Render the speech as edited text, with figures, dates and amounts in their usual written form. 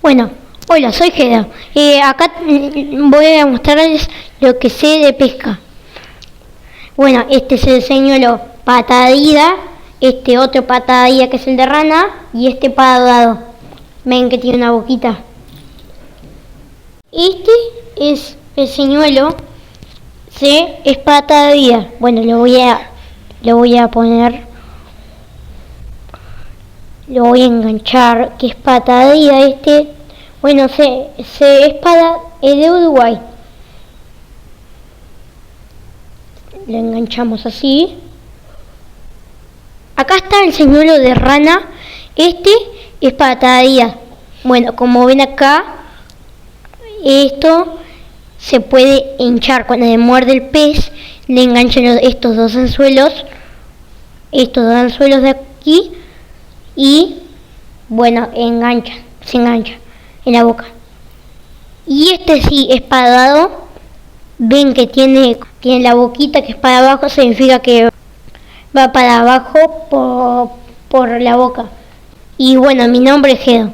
Bueno, hola, soy Geda. Acá voy a mostrarles lo que sé de pesca. Bueno, este es el señuelo patadilla, este otro patadilla que es el de rana y este patadado. Ven que tiene una boquita. Este es el señuelo, es patadilla. Bueno, lo voy a poner, lo voy a enganchar, que es patadilla este. Bueno, es de Uruguay. Lo enganchamos así. Acá está el señuelo de rana. Este es patadilla. Bueno, como ven acá, esto se puede hinchar. Cuando le muerde el pez, le enganchan estos dos anzuelos de aquí y bueno, se engancha en la boca. Y este sí es patadado. Ven que tiene la boquita que es para abajo, significa que va para abajo por la boca. Y bueno, mi nombre es Geda.